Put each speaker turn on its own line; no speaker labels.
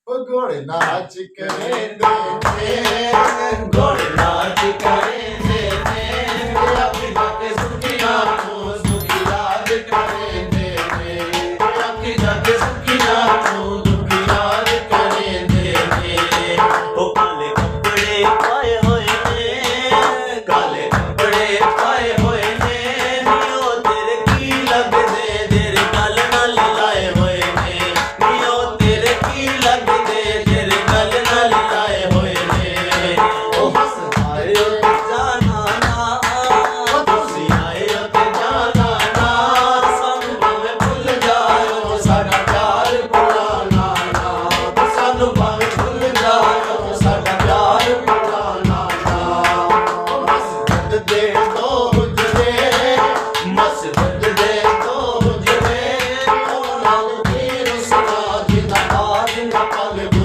घोड़े नाच करेंदे ने घोड़े नाच करेंदे ने अपनी बातें सुखिया को सुखी याद करेंदे ने अपनी बातें सुखिया को दुखी याद करेंदे ने ओ काले कपड़े पाए हुए ने काले कपड़े पाए हुए ने नियो तेरे की लगदे तेरे गल नाल लाए हुए ने नियो तेरे की लगदे तेरे गल नाल लाए हुए ने ओ हस आए ओ जाना ना ओ तुसी आए ओ ते जाना ना सानू भावे भुल जाओ साडा प्यार पुराना ना सानू भावे भुल जाओ साडा प्यार पुराना ना मस्जिद दे दो हुजरे मस्जिद दे दो हुजरे ओ नाल पीर सुना जिंदा आज ना पल